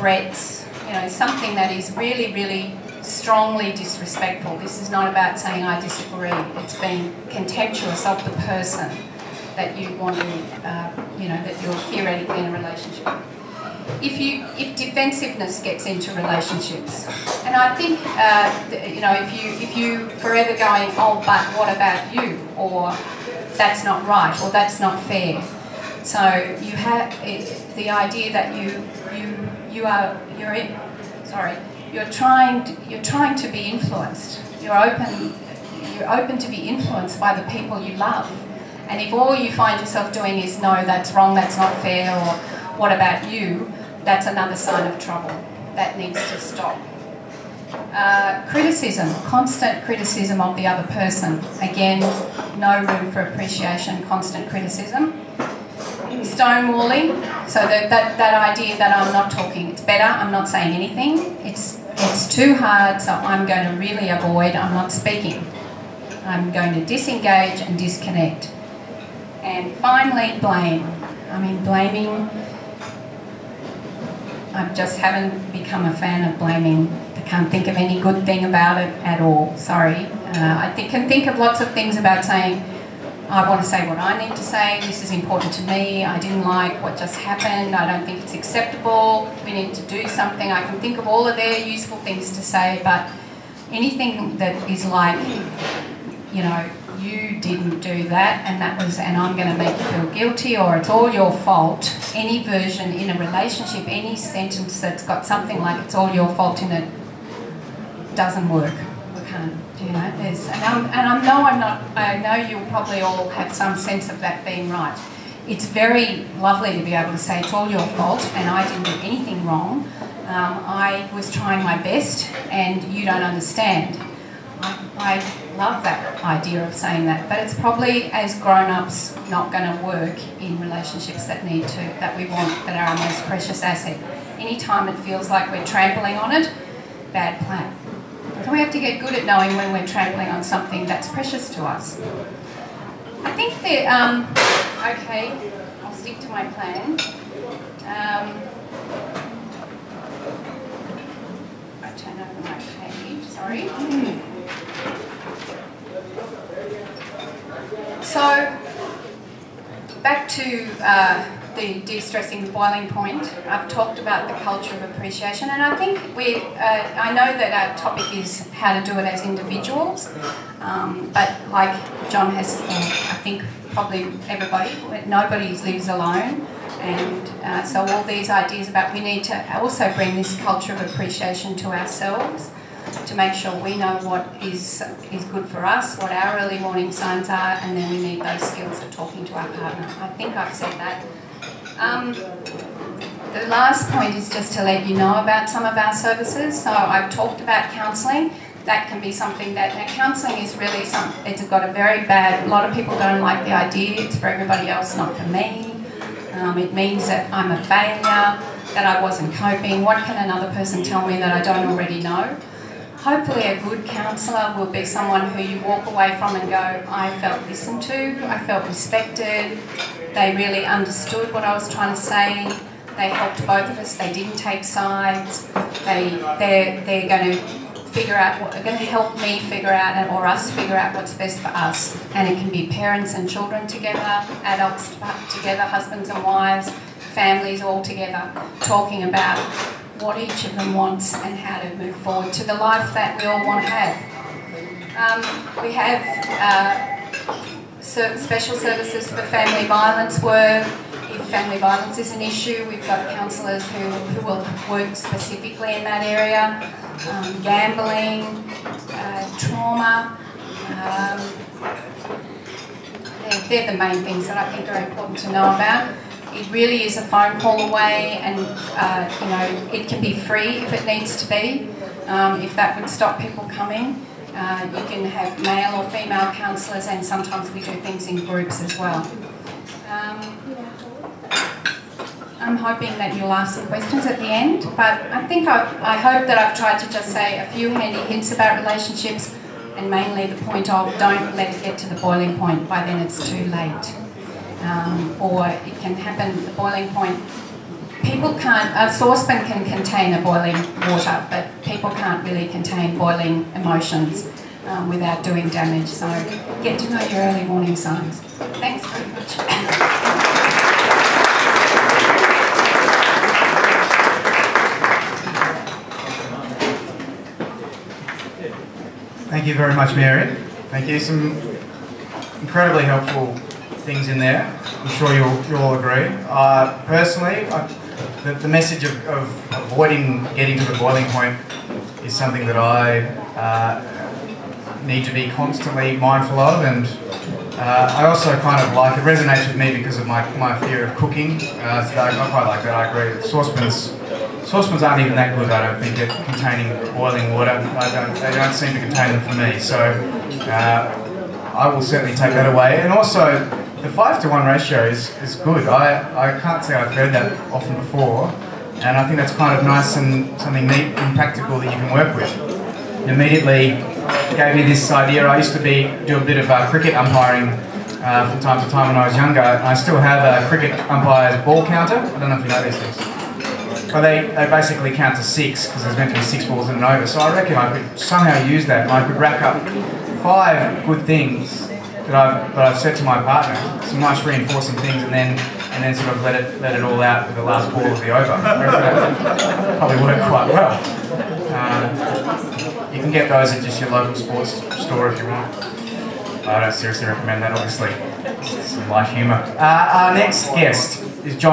threats, you know, something that is really, really strongly disrespectful. This is not about saying I disagree. It's being contemptuous of the person that you want to, you know, that you're theoretically in a relationship. If defensiveness gets into relationships, and I think, you know, if you forever going, oh, but what about you, or that's not right, or that's not fair. So you have the idea that you're trying to be influenced. You're open to be influenced by the people you love. And if all you find yourself doing is no, that's wrong, that's not fair, or what about you, that's another sign of trouble. That needs to stop. Criticism, constant criticism of the other person. Again, no room for appreciation, constant criticism. Stonewalling, so that idea that I'm not talking, it's better, I'm not saying anything, it's too hard, so I'm going to really avoid, I'm not speaking. I'm going to disengage and disconnect. And finally, blame. I mean, blaming, I just haven't become a fan of blaming. I can't think of any good thing about it at all, sorry. I can think of lots of things about saying, I want to say what I need to say, this is important to me, I didn't like what just happened, I don't think it's acceptable, we need to do something. I can think of all of their useful things to say, but anything that is like, you know, you didn't do that and I'm going to make you feel guilty, or it's all your fault, any version in a relationship, any sentence that's got something like it's all your fault in it doesn't work. We can't. You know, I know you'll probably all have some sense of that being right. It's very lovely to be able to say it's all your fault and I didn't do anything wrong. I was trying my best and you don't understand. I love that idea of saying that, but it's probably, as grown-ups, not going to work in relationships that we want, that are our most precious asset. Anytime it feels like we're trampling on it, bad plan. So we have to get good at knowing when we're trampling on something that's precious to us. I think that, okay, I'll stick to my plan. I turn over my page, sorry. So, back to the de-stressing, the boiling point. I've talked about the culture of appreciation, and I think I know that our topic is how to do it as individuals, but like John has, I think probably everybody, nobody lives alone, and so all these ideas about we need to also bring this culture of appreciation to ourselves, to make sure we know what is good for us, what our early warning signs are, and then we need those skills of talking to our partner. I think I've said that. The last point is just to let you know about some of our services. So I've talked about counselling. That can be something that, now counselling is really it's got a very bad, a lot of people don't like the idea, it's for everybody else, not for me. It means that I'm a failure, that I wasn't coping. What can another person tell me that I don't already know? Hopefully a good counsellor will be someone who you walk away from and go, I felt listened to, I felt respected, they really understood what I was trying to say, they helped both of us, they didn't take sides, they're going to figure out they're going to help me figure out, or us figure out what's best for us. And it can be parents and children together, adults together, husbands and wives, families all together, talking about what each of them wants and how to move forward to the life that we all want to have. We have special services for family violence work. If family violence is an issue, we've got counsellors who will work specifically in that area. Gambling, trauma, they're the main things that I think are important to know about. It really is a phone call away, and you know, it can be free if it needs to be, if that would stop people coming. You can have male or female counsellors, and sometimes we do things in groups as well. I'm hoping that you'll ask some questions at the end, but I think I hope that I've tried to just say a few handy hints about relationships, and mainly the point of don't let it get to the boiling point, by then it's too late. Or it can happen, the boiling point people can't, a saucepan can contain a boiling water, but people can't really contain boiling emotions without doing damage. So get to know your early warning signs. Thanks very much. Thank you very much, Mary. Thank you. Some incredibly helpful things in there. I'm sure you'll all agree. Personally, the message of avoiding getting to the boiling point is something that I need to be constantly mindful of, and I also kind of like, it resonates with me because of my fear of cooking, so I quite like that. I agree. Saucepans aren't even that good, I don't think, at containing boiling water. They don't seem to contain them for me, so I will certainly take that away. And also, the 5-to-1 ratio is good. I can't say I've heard that often before, and I think that's kind of nice and something neat and practical that you can work with. It immediately gave me this idea. I used to do a bit of cricket umpiring from time to time when I was younger, and I still have a cricket umpire's ball counter. I don't know if you know these things. Well, they basically count to 6 because there's meant to be 6 balls in an over. So I reckon I could somehow use that, and I could rack up 5 good things that I've said to my partner, some nice reinforcing things, and then sort of let it all out with the last ball of the over. I reckon that probably work quite well. You can get those at just your local sports store if you want. I don't seriously recommend that, obviously. It's some light humour. Our next guest is John.